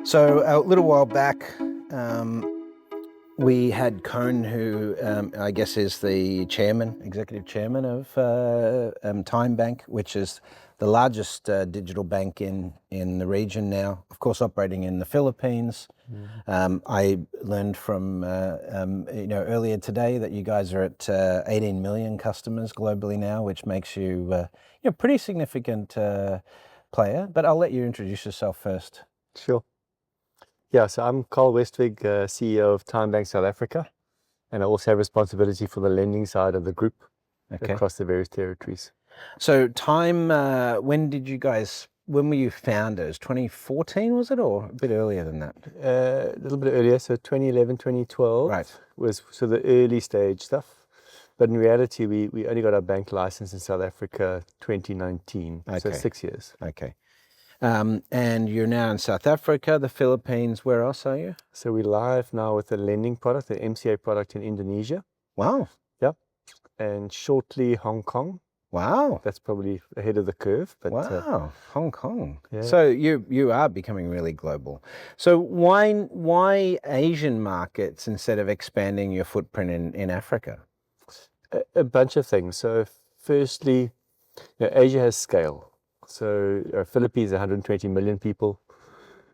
So a little while back, we had Cohn, who I guess is the executive chairman of Time Bank, which is the largest digital bank in the region now, of course operating in the Philippines. I learned from earlier today that you guys are at 18 million customers globally now, which makes you a pretty significant player. But I'll let you introduce yourself first. Sure. Yeah, so I'm Carl Westwig, CEO of Time Bank South Africa, and I also have responsibility for the lending side of the group across the various territories. So Time, when were you founders? 2014 was it, or a bit earlier than that? A little bit earlier, so 2011, 2012 was sort of the early stage stuff. But in reality, we only got our bank license in South Africa 2019, so 6 years. Okay. And you're now in South Africa, the Philippines. Where else are you? So we're live now with a lending product, the MCA product in Indonesia. Wow. Yep. And shortly Hong Kong. Wow. That's probably ahead of the curve. But, wow, Hong Kong. Yeah. So you are becoming really global. So why Asian markets instead of expanding your footprint in Africa? A bunch of things. So firstly, Asia has scale. So Philippines, 120 million people.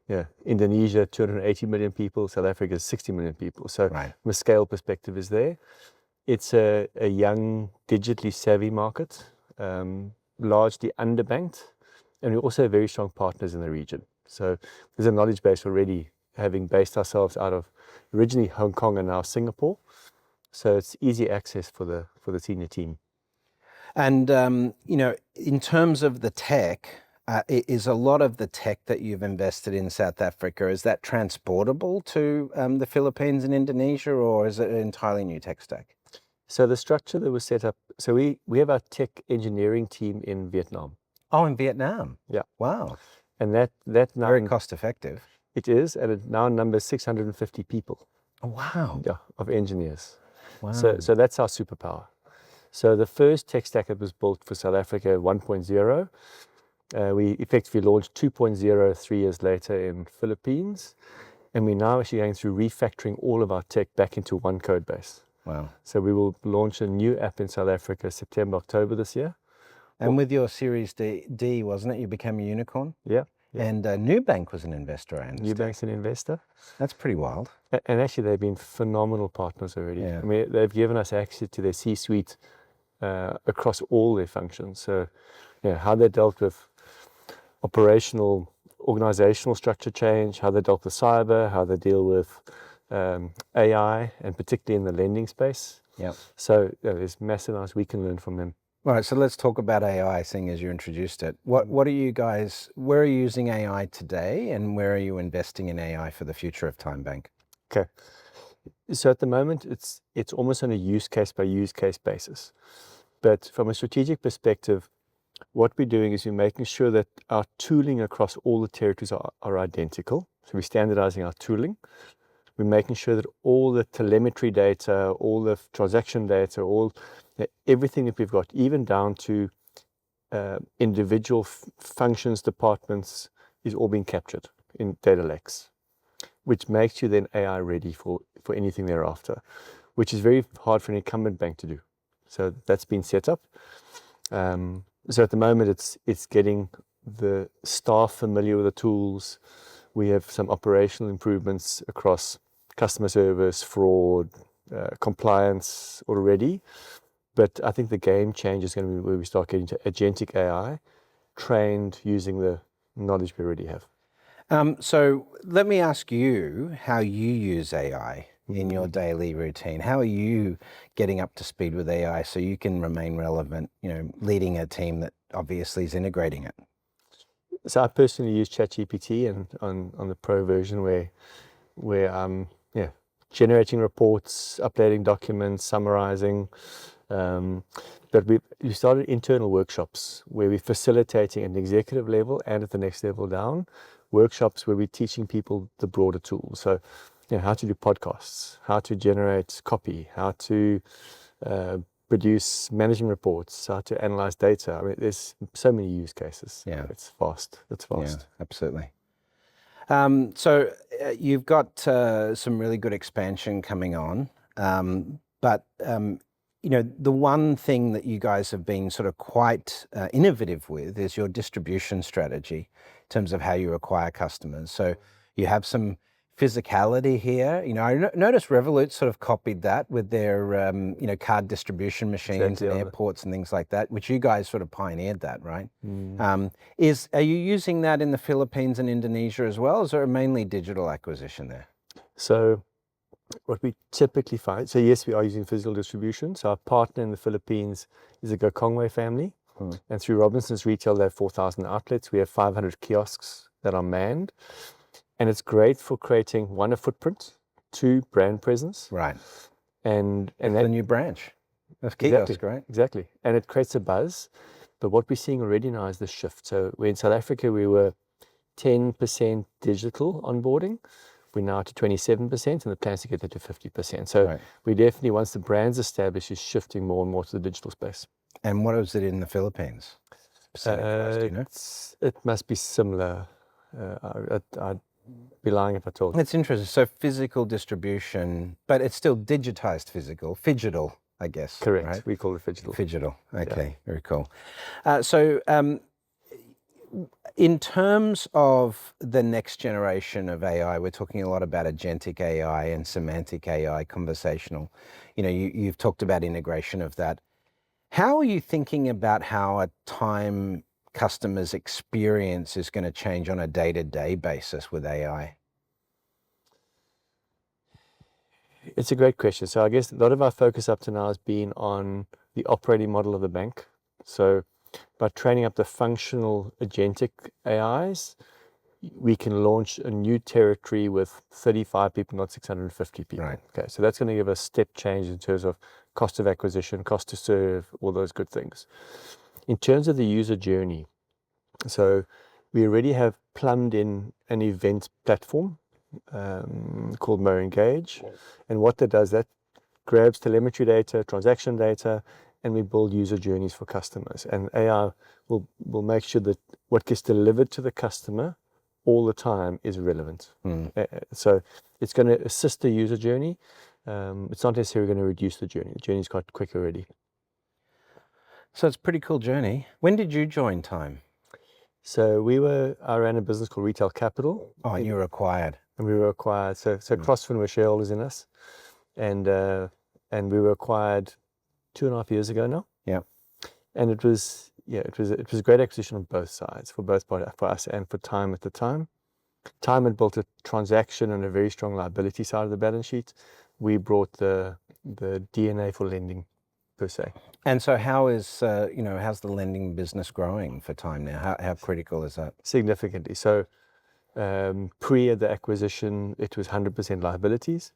Yeah, Indonesia, 280 million people. South Africa, 60 million people. So from a scale perspective is there. It's a young, digitally savvy market, largely underbanked. And we also have very strong partners in the region. So there's a knowledge base already, having based ourselves out of originally Hong Kong and now Singapore. So it's easy access for the senior team. And, in terms of the tech, is a lot of the tech that you've invested in South Africa, is that transportable to the Philippines and Indonesia, or is it an entirely new tech stack? So the structure that was set up, so we have our tech engineering team in Vietnam. Oh, in Vietnam? Yeah. Wow. And that now... Very cost effective. It is, and it now numbers 650 people. Oh, wow. Yeah, of engineers. Wow. So that's our superpower. So the first tech stack that was built for South Africa 1.0, we effectively launched 2.0 3 years later in Philippines, and we're now actually going through refactoring all of our tech back into one code base. Wow. So we will launch a new app in South Africa September, October this year. And with your Series D, wasn't it? You became a unicorn? Yeah. And Nubank was an investor, I understand. Nubank's an investor. That's pretty wild. And actually, they've been phenomenal partners already. Yeah. I mean, they've given us access to their C-suite across all their functions. So, how they dealt with operational, organizational structure change, how they dealt with cyber, how they deal with AI, and particularly in the lending space. Yeah. So there's massive amounts we can learn from them. All right, so let's talk about AI, seeing as you introduced it. What are you guys, where are you using AI today, and where are you investing in AI for the future of Time Bank? Okay. So at the moment, it's almost on a use case by use case basis. But from a strategic perspective, what we're doing is we're making sure that our tooling across all the territories are identical. So we're standardizing our tooling. We're making sure that all the telemetry data, all the transaction data, everything that we've got, even down to individual functions, departments, is all being captured in data lakes, which makes you then AI ready for anything thereafter, which is very hard for an incumbent bank to do. So that's been set up. So at the moment, it's getting the staff familiar with the tools. We have some operational improvements across customer service, fraud, compliance already. But I think the game change is going to be where we start getting to agentic AI, trained using the knowledge we already have. So let me ask you how you use AI in your daily routine. How are you getting up to speed with AI so you can remain relevant, leading a team that obviously is integrating it? So I personally use ChatGPT and on the pro version where I'm generating reports, updating documents, summarizing. But we started internal workshops where we're facilitating at an executive level and at the next level down, workshops where we're teaching people the broader tools. So, how to do podcasts, how to generate copy, how to produce management reports, how to analyze data. I mean, there's so many use cases. Yeah. It's fast. Yeah, absolutely. So you've got some really good expansion coming on, but the one thing that you guys have been sort of quite innovative with is your distribution strategy in terms of how you acquire customers. So you have some physicality here. I noticed Revolut sort of copied that with their card distribution machines Exactly, and airports and things like that, which you guys sort of pioneered that, right? Are you using that in the Philippines and Indonesia as well, or is there mainly digital acquisition there? So what we typically find, so yes, we are using physical distribution. So our partner in the Philippines is the Gokongwei family. And through Robinson's Retail, they have 4,000 outlets. We have 500 kiosks that are manned. And it's great for creating, one, a footprint, two, brand presence. Right. And That's that, the new branch. That's kiosk, exactly, right? Exactly. And it creates a buzz. But what we're seeing already now is the shift. So in South Africa, we were 10% digital onboarding. We're now to 27%, and the plans to get that to 50%. So we definitely, once the brand's established, is shifting more and more to the digital space. And what is it in the Philippines? It must be similar. I'd be lying if I told you. It's interesting. So physical distribution, but it's still digitized phygital, I guess. Correct. Right? We call it phygital. Phygital. Okay. Very cool. So in terms of the next generation of AI, we're talking a lot about agentic AI and semantic AI, conversational. You've talked about integration of that. How are you thinking about how a Time customer's experience is going to change on a day-to-day basis with AI? It's a great question. So I guess a lot of our focus up to now has been on the operating model of the bank. So by training up the functional agentic AIs, we can launch a new territory with 35 people, not 650 people. Right. Okay, so that's going to give us step change in terms of cost of acquisition, cost to serve, all those good things. In terms of the user journey, so we already have plumbed in an event platform called Mo Engage. And what that does, that grabs telemetry data, transaction data, and we build user journeys for customers. And AI will make sure that what gets delivered to the customer all the time is relevant. So it's going to assist the user journey. It's not necessarily going to reduce the journey. The journey's quite quick already. So it's a pretty cool journey. When did you join Time? So I ran a business called Retail Capital. Oh, and you were acquired. And we were acquired. So CrossFin were shareholders in us. And we were acquired 2.5 years ago now. Yeah. And it was a great acquisition on both sides, for both parties, for us and for Time at the time. Time had built a transaction and a very strong liability side of the balance sheet. We brought the DNA for lending, per se. And so how's the lending business growing for Time now? How critical is that? Significantly. So pre the acquisition, it was 100% liabilities.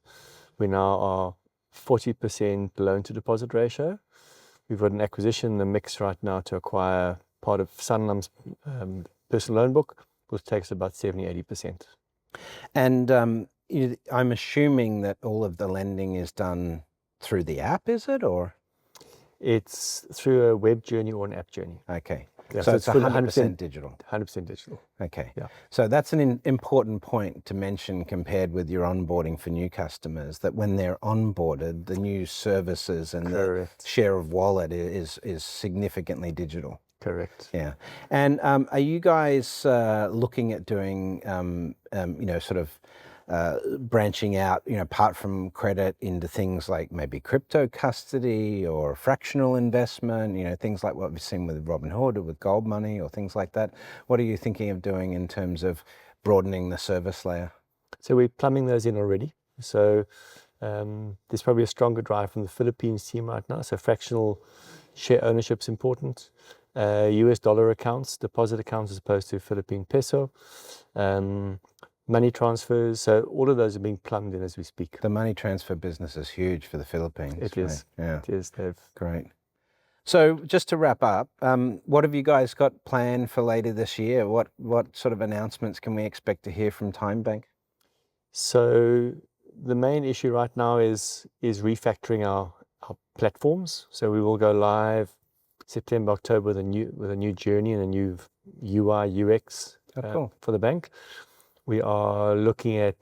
We now are 40% loan to deposit ratio. We've got an acquisition in the mix right now to acquire part of Sanlam's personal loan book, which takes about 70-80%. And I'm assuming that all of the lending is done through the app, is it, or? It's through a web journey or an app journey. Okay. Yeah, so it's 100% digital. 100% digital. Okay. Yeah. So that's an important point to mention compared with your onboarding for new customers, that when they're onboarded, the new services and Correct. the share of wallet is significantly digital. Correct. Yeah. And are you guys looking at doing, sort of branching out, apart from credit, into things like maybe crypto custody or fractional investment, things like what we've seen with Robinhood or with Gold Money or things like that? What are you thinking of doing in terms of broadening the service layer? So we're plumbing those in already. So there's probably a stronger drive from the Philippines team right now. So fractional share ownership is important. US dollar accounts, deposit accounts as opposed to Philippine peso. Money transfers, so all of those are being plumbed in as we speak. The money transfer business is huge for the Philippines. It is. Right? Yeah. It is. Great. So just to wrap up, what have you guys got planned for later this year? What sort of announcements can we expect to hear from TymeBank? So the main issue right now is refactoring our platforms. So we will go live September, October with a new journey and a new UI UX cool. for the bank. We are looking at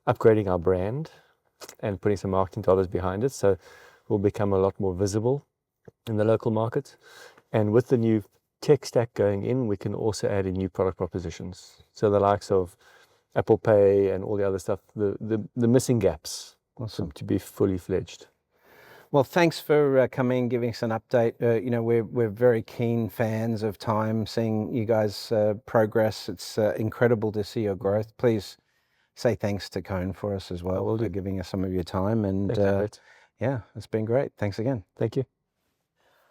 upgrading our brand and putting some marketing dollars behind it, so we'll become a lot more visible in the local market. And with the new tech stack going in, we can also add in new product propositions. So the likes of Apple Pay and all the other stuff, the missing gaps. Awesome. To be fully fledged. Well, thanks for coming and giving us an update. We're very keen fans of Time, seeing you guys progress. It's incredible to see your growth. Please say thanks to Cone for us as well for giving us some of your time. And yeah, it's been great. Thanks again. Thank you.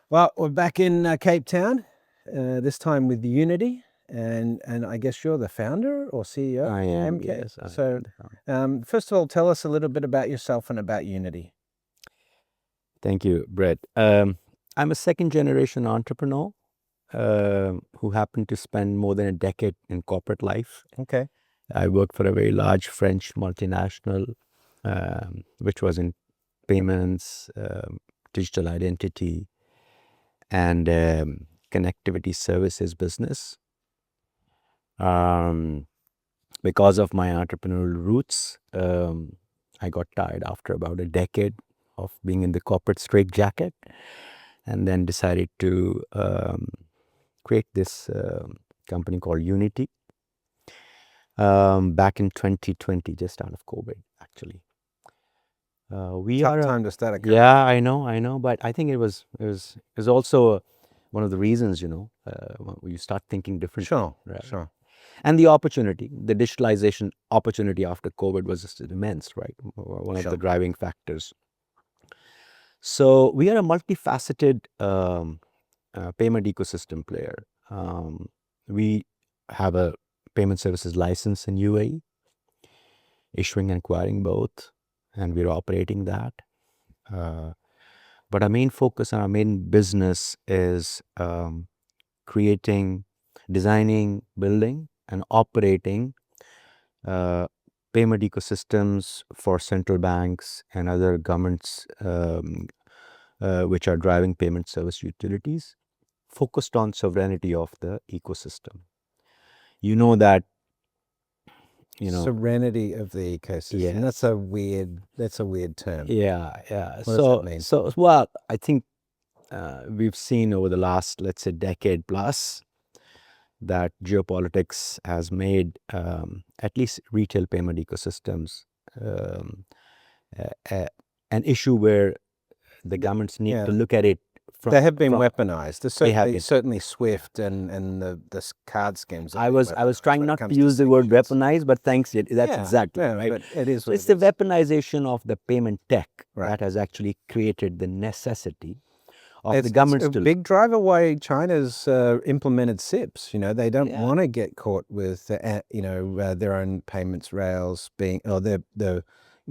Well, we're back in Cape Town, this time with Unitey. And I guess you're the founder or CEO? I am, MK. yes. So first of all, tell us a little bit about yourself and about Unitey. Thank you, Brett. I'm a second generation entrepreneur who happened to spend more than a decade in corporate life. Okay. I worked for a very large French multinational, which was in payments, digital identity, and connectivity services business. Because of my entrepreneurial roots, I got tired after about a decade of being in the corporate straitjacket, and then decided to create this company called Unitey back in 2020, just out of COVID, actually. Tough time to start a company. Yeah, I know, but I think it was also one of the reasons, you start thinking differently. Sure, right? sure. And the opportunity, the digitalization opportunity after COVID was just immense, right? One of the driving factors. So we are a multifaceted payment ecosystem player. We have a payment services license in UAE, issuing and acquiring both, and we're operating that. But our main focus and our main business is creating, designing, building, and operating payment ecosystems for central banks and other governments which are driving payment service utilities, focused on sovereignty of the ecosystem. You know that, sovereignty of the ecosystem. Yes. That's a weird term. Yeah. What does that mean? So well, I think we've seen over the last, let's say, decade plus, that geopolitics has made at least retail payment ecosystems an issue where the governments need to look at it. They have been weaponized. Certainly SWIFT and the card schemes. I was trying not to use the word weaponized, but thanks, that's exactly right. But it is. So it's the weaponization of the payment tech that has actually created the necessity of the governments to. It's a big driver why China's implemented SIPs. They don't want to get caught with their own payments rails being, or the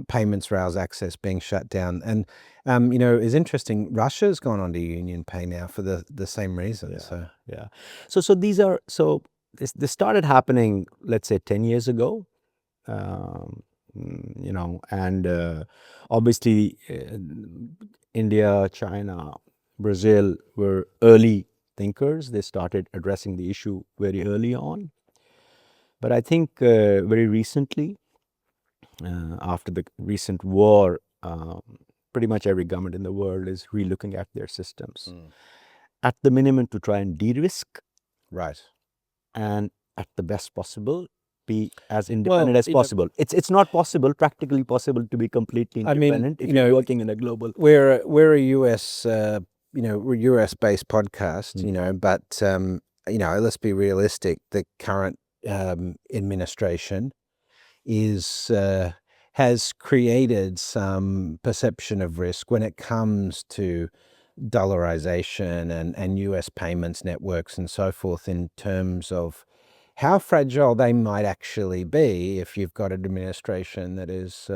payments rails access being shut down. And it's interesting, Russia's gone on to Union Pay now for the same reason. So these are, this started happening, let's say, 10 years ago. And obviously India, China, Brazil were early thinkers. They started addressing the issue very early on. But I think very recently, after the recent war, pretty much every government in the world is relooking at their systems. At the minimum to try and de-risk. Right. And at the best possible, be as independent as possible. It's not possible, practically possible, to be completely independent if you're working in a global. We're a US we're US-based podcast, but let's be realistic. The current administration has created some perception of risk when it comes to dollarization and US payments networks and so forth, in terms of how fragile they might actually be if you've got an administration that is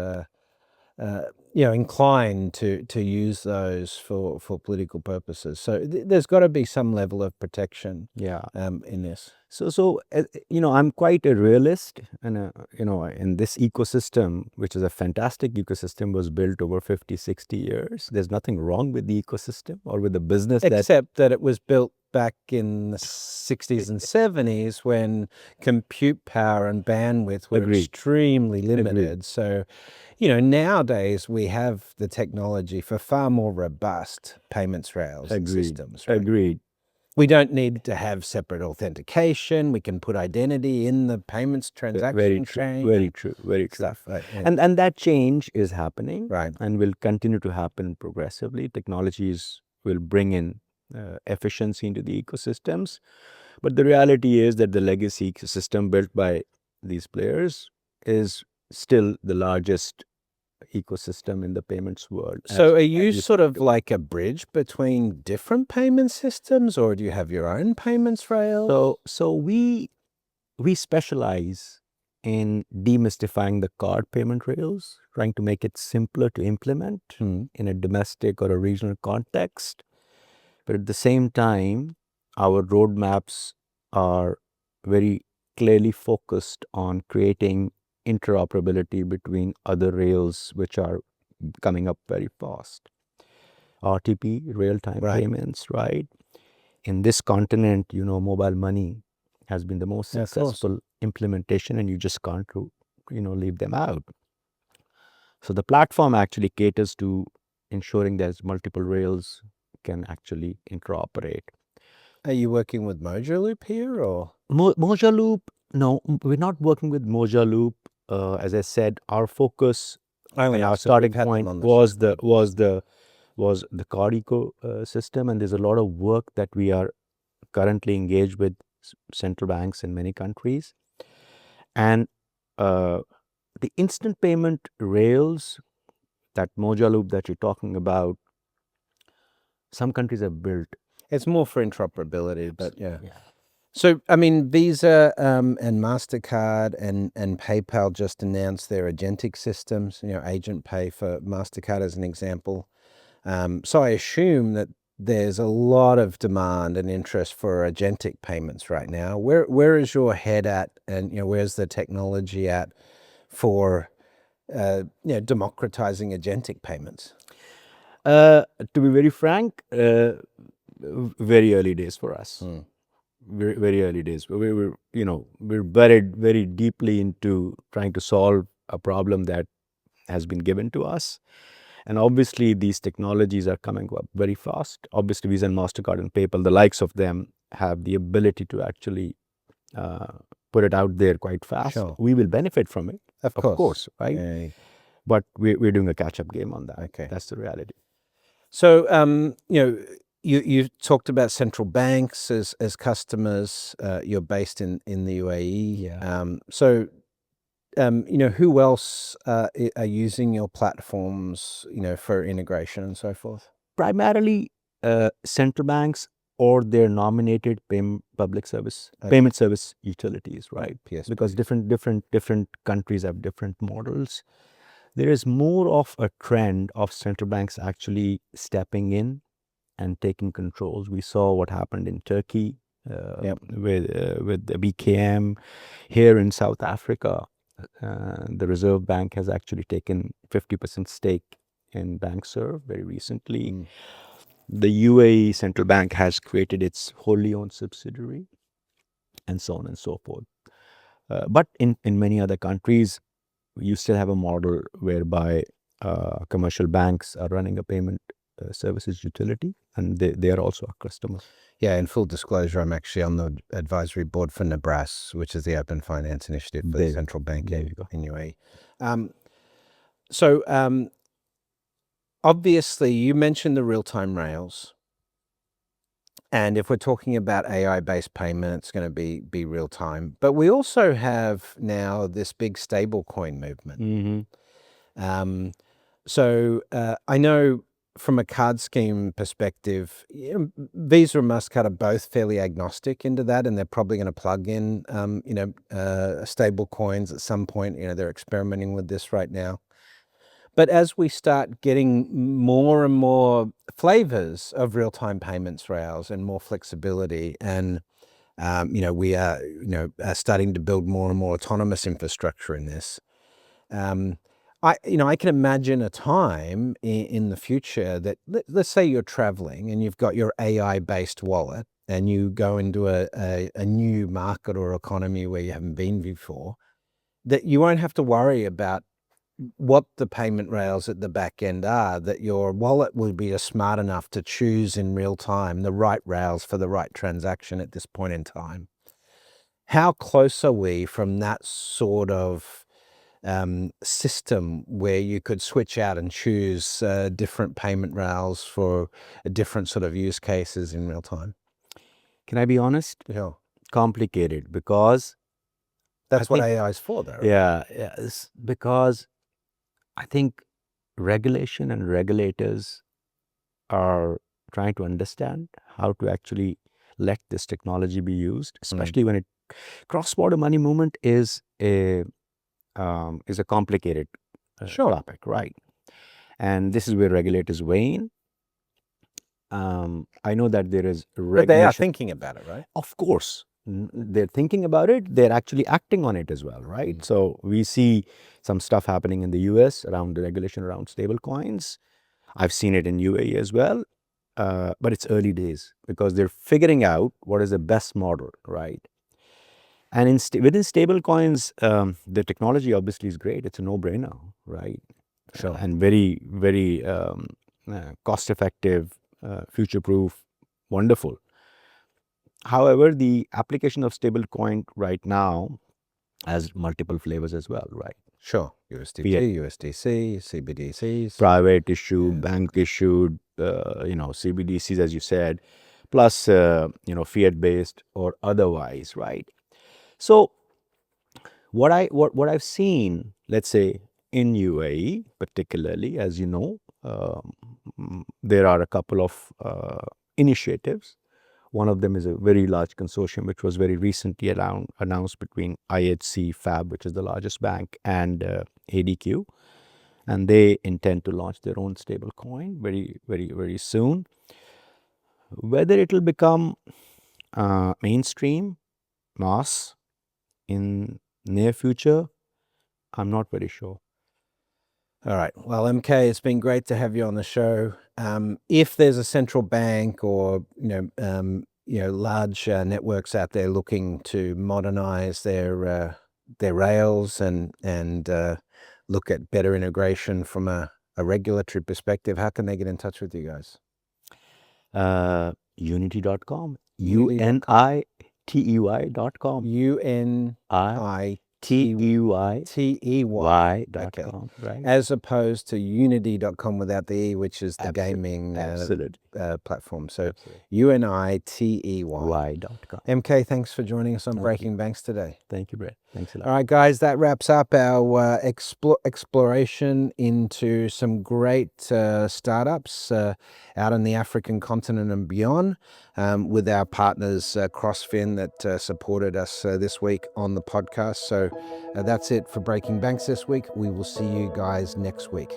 inclined to use those for political purposes. So there's got to be some level of protection in this. So I'm quite a realist, and in this ecosystem, which is a fantastic ecosystem, was built over 50, 60 years. There's nothing wrong with the ecosystem or with the business. Except that it was built back in the 60s and 70s when compute power and bandwidth were Agreed. extremely Agreed. limited. So, nowadays we have the technology for far more robust payments rails and Agreed. systems. Right? Agreed. We don't need to have separate authentication. We can put identity in the payments transaction Very true. chain. Very true. Very true. Stuff. Right? Yeah. And that change is happening, Right. and will continue to happen progressively. Technologies will bring in efficiency into the ecosystems, but the reality is that the legacy ecosystem built by these players is still the largest ecosystem in the payments world. So are you sort of like a bridge between different payment systems, or do you have your own payments rail? So we specialize in demystifying the card payment rails, trying to make it simpler to implement in a domestic or a regional context. But at the same time, our roadmaps are very clearly focused on creating interoperability between other rails which are coming up very fast. RTP, real-time payments, right? In this continent, mobile money has been the most successful implementation, and you just can't, leave them out. So the platform actually caters to ensuring there's multiple rails can actually interoperate. Are you working with Mojaloop here, or? Mojaloop, no, we're not working with Mojaloop. As I said, our focus and our starting point was the card ecosystem, and there's a lot of work that we are currently engaged with central banks in many countries. And the instant payment rails, that Mojaloop that you're talking about, some countries have built. It's more for interoperability, but yeah. So, I mean, Visa and MasterCard and PayPal just announced their Agentic systems, Agent Pay for MasterCard as an example. So I assume that there's a lot of demand and interest for Agentic payments right now. Where is your head at, and where's the technology at for democratizing Agentic payments? To be very frank, very early days for us. Very, very early days. We're buried very deeply into trying to solve a problem that has been given to us. And obviously, these technologies are coming up very fast. Obviously, Visa and MasterCard and PayPal, the likes of them, have the ability to actually put it out there quite fast. Sure. We will benefit from it, of course, right? Yeah. But we're doing a catch-up game on that. Okay. That's the reality. So, you talked about central banks as customers. You're based in the UAE. Yeah. So, who else are using your platforms, for integration and so forth? Primarily, central banks or their nominated public service payment service utilities, right? PSP. Because different countries have different models. There is more of a trend of central banks actually stepping in and taking controls. We saw what happened in Turkey with the BKM. Here in South Africa, the Reserve Bank has actually taken 50% stake in BankServe very recently. The UAE Central Bank has created its wholly owned subsidiary, and so on and so forth. But in many other countries, you still have a model whereby commercial banks are running a payment services utility, and they are also a customer. Yeah, in full disclosure, I'm actually on the advisory board for NEBRAS, which is the Open Finance Initiative for the Central Bank in UAE. So obviously, you mentioned the real-time rails. And if we're talking about AI-based payment, it's going to be real-time. But we also have now this big stablecoin movement. So I know from a card scheme perspective, Visa and MasterCard are both fairly agnostic into that, and they're probably going to plug in, stable coins at some point. They're experimenting with this right now. But as we start getting more and more flavors of real-time payments rails and more flexibility, and we are starting to build more and more autonomous infrastructure in this. I can imagine a time in the future that let's say you're traveling and you've got your AI-based wallet, and you go into a new market or economy where you haven't been before, that you won't have to worry about what the payment rails at the back end are, that your wallet will be smart enough to choose in real time the right rails for the right transaction at this point in time. How close are we from that sort of system where you could switch out and choose different payment rails for different sort of use cases in real time? Can I be honest? Yeah. Complicated, because That's what think- AI is for, though. Right? yeah, it's because I think regulation and regulators are trying to understand how to actually let this technology be used, especially when it cross-border money movement is a complicated Sure. topic, right? And this is where regulators weigh in. I know that there is But they are regulation. thinking about it, right? Of course, they're thinking about it. They're actually acting on it as well, right? So we see some stuff happening in the US around the regulation around stablecoins. I've seen it in UAE as well, but it's early days because they're figuring out what is the best model, right? And within stablecoins, the technology obviously is great. It's a no-brainer, right? Sure. And very, very cost-effective, future-proof, wonderful. However, the application of stablecoin right now has multiple flavors as well, right? Sure. USDT, USDC, CBDCs. Private issued, bank issued, CBDCs, as you said, plus, fiat based or otherwise, right? So what I've seen, let's say in UAE, particularly, as you know, there are a couple of initiatives. One of them is a very large consortium, which was very recently announced between IHC Fab, which is the largest bank, and ADQ. And they intend to launch their own stable coin very, very, very soon. Whether it will become mainstream, mass in near future, I'm not very sure. All right. Well, MK, it's been great to have you on the show. If there's a central bank or large networks out there looking to modernize their rails and look at better integration from a regulatory perspective, how can they get in touch with you guys? Unitey.com. Unitey.com. UNITEY.com. UNITEY.com. Right. As opposed to unity.com without the E, which is the gaming platform. So UNITEY.com. MK, thanks for joining us on Breaking Banks today. Thank you, Brett. Thanks a lot. All right, guys, that wraps up our exploration into some great startups out on the African continent and beyond with our partners CrossFin that supported us this week on the podcast. So that's it for Breaking Banks this week. We will see you guys next week.